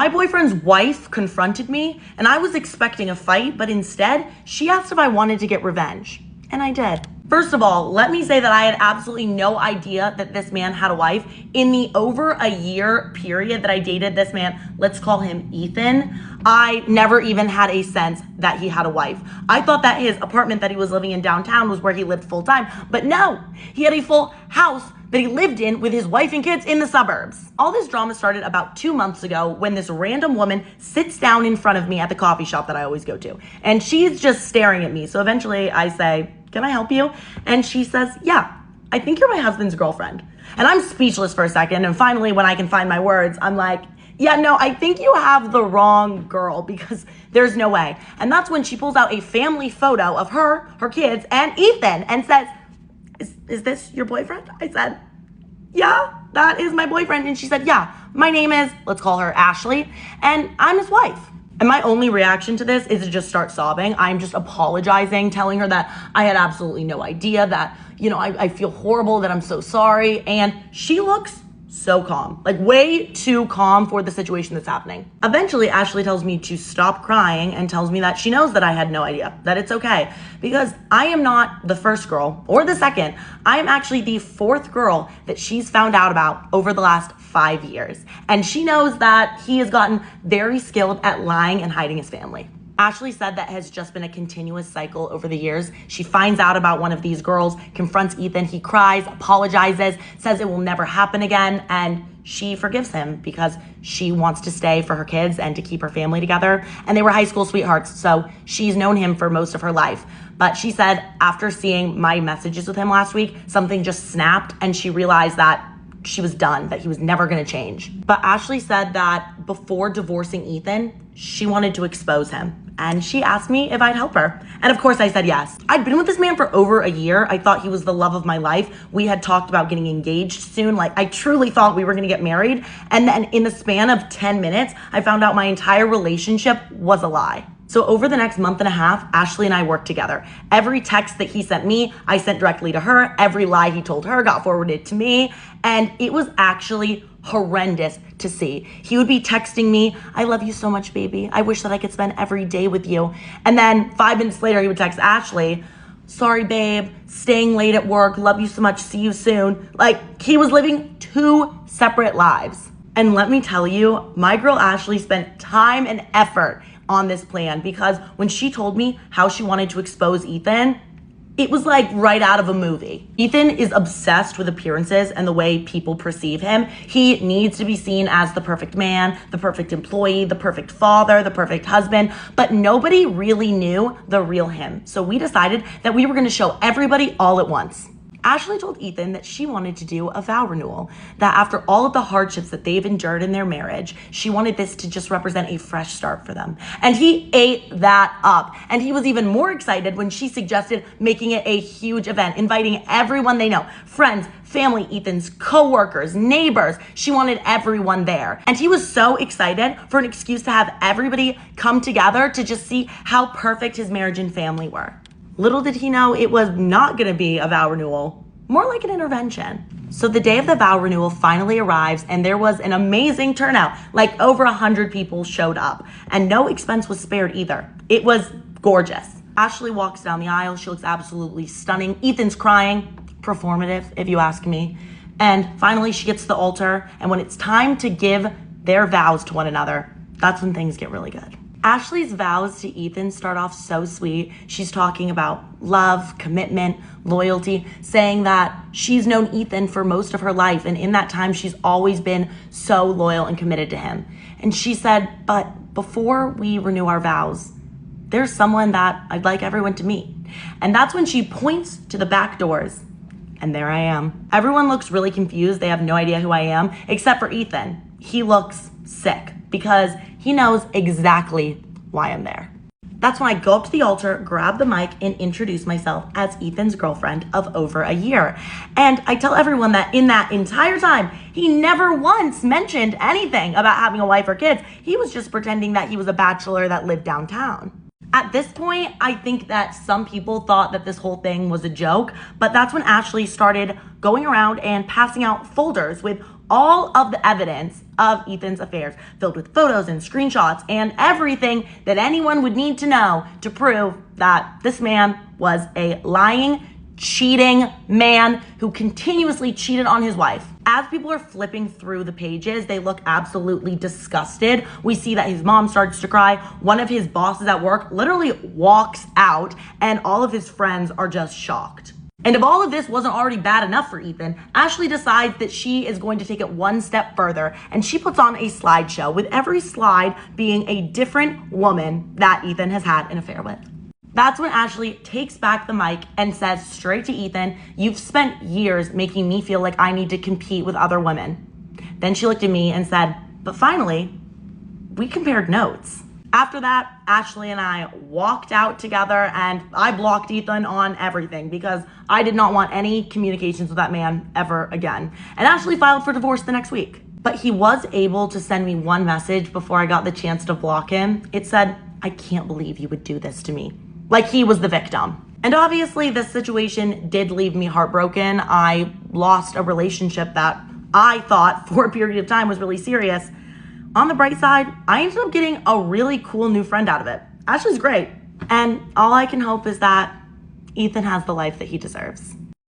My boyfriend's wife confronted me, and I was expecting a fight, but instead, she asked if I wanted to get revenge. And I did. First of all, let me say that I had absolutely no idea that this man had a wife. In the over a year period that I dated this man, let's call him Ethan, I never even had a sense that he had a wife. I thought that his apartment that he was living in downtown was where he lived full time, but no, he had a full house that he lived in with his wife and kids in the suburbs. All this drama started about 2 months ago when this random woman sits down in front of me at the coffee shop that I always go to, and she's just staring at me. So eventually I say, "Can I help you?" And she says, "Yeah, I think you're my husband's girlfriend." And I'm speechless for a second. And finally, when I can find my words, I'm like, "Yeah, no, I think you have the wrong girl because there's no way." And that's when she pulls out a family photo of her kids, and Ethan and says, is this your boyfriend? I said, "Yeah, that is my boyfriend." And she said, "Yeah, my name is," let's call her Ashley, "and I'm his wife." And my only reaction to this is to just start sobbing. I'm just apologizing, telling her that I had absolutely no idea, that, I feel horrible, that I'm so sorry. And she looks so calm, like way too calm for the situation that's happening. Eventually, Ashley tells me to stop crying and tells me that she knows that I had no idea, that it's okay, because I am not the first girl or the second. I am actually the fourth girl that she's found out about over the last 5 years. And she knows that he has gotten very skilled at lying and hiding his family. Ashley said that has just been a continuous cycle over the years. She finds out about one of these girls, confronts Ethan, he cries, apologizes, says it will never happen again, and she forgives him because she wants to stay for her kids and to keep her family together. And they were high school sweethearts, so she's known him for most of her life. But she said after seeing my messages with him last week, something just snapped and she realized that she was done, that he was never gonna change. But Ashley said that before divorcing Ethan, she wanted to expose him. And she asked me if I'd help her. And of course I said yes. I'd been with this man for over a year. I thought he was the love of my life. We had talked about getting engaged soon. Like, I truly thought we were gonna get married. And then in the span of 10 minutes, I found out my entire relationship was a lie. So over the next month and a half, Ashley and I worked together. Every text that he sent me, I sent directly to her. Every lie he told her got forwarded to me. And it was actually horrendous to see. He would be texting me, "I love you so much, baby. I wish that I could spend every day with you." And then 5 minutes later, he would text Ashley, "Sorry, babe, staying late at work. Love you so much. See you soon." Like, he was living 2 separate lives. And let me tell you, my girl Ashley spent time and effort on this plan, because when she told me how she wanted to expose Ethan, it was like right out of a movie. Ethan is obsessed with appearances and the way people perceive him. He needs to be seen as the perfect man, the perfect employee, the perfect father, the perfect husband, but nobody really knew the real him. So we decided that we were gonna show everybody all at once. Ashley told Ethan that she wanted to do a vow renewal, that after all of the hardships that they've endured in their marriage, she wanted this to just represent a fresh start for them. And he ate that up. And he was even more excited when she suggested making it a huge event, inviting everyone they know, friends, family, Ethan's coworkers, neighbors. She wanted everyone there. And he was so excited for an excuse to have everybody come together to just see how perfect his marriage and family were. Little did he know it was not gonna be a vow renewal, more like an intervention. So the day of the vow renewal finally arrives, and there was an amazing turnout. Like, over 100 people showed up, and no expense was spared either. It was gorgeous. Ashley walks down the aisle. She looks absolutely stunning. Ethan's crying, performative, if you ask me. And finally she gets to the altar, and when it's time to give their vows to one another, that's when things get really good. Ashley's vows to Ethan start off so sweet. She's talking about love, commitment, loyalty, saying that she's known Ethan for most of her life, and in that time she's always been so loyal and committed to him. And she said, "But before we renew our vows, there's someone that I'd like everyone to meet." And that's when she points to the back doors, and there I am. Everyone looks really confused. They have no idea who I am, except for Ethan. He looks sick because he knows exactly why I'm there. That's when I go up to the altar, grab the mic, and introduce myself as Ethan's girlfriend of over a year. And I tell everyone that in that entire time, he never once mentioned anything about having a wife or kids. He was just pretending that he was a bachelor that lived downtown. At this point, I think that some people thought that this whole thing was a joke, but that's when Ashley started going around and passing out folders with all of the evidence of Ethan's affairs, filled with photos and screenshots and everything that anyone would need to know to prove that this man was a lying, cheating man who continuously cheated on his wife. As people are flipping through the pages, they look absolutely disgusted. We see that his mom starts to cry. One of his bosses at work literally walks out, and all of his friends are just shocked. And if all of this wasn't already bad enough for Ethan, Ashley decides that she is going to take it one step further, and she puts on a slideshow, with every slide being a different woman that Ethan has had an affair with. That's when Ashley takes back the mic and says straight to Ethan, "You've spent years making me feel like I need to compete with other women." Then she looked at me and said, "But finally, we compared notes." After that, Ashley and I walked out together, and I blocked Ethan on everything because I did not want any communications with that man ever again. And Ashley filed for divorce the next week. But he was able to send me one message before I got the chance to block him. It said, "I can't believe you would do this to me." Like he was the victim. And obviously this situation did leave me heartbroken. I lost a relationship that I thought for a period of time was really serious. On the bright side, I ended up getting a really cool new friend out of it. Ashley's great. And all I can hope is that Ethan has the life that he deserves.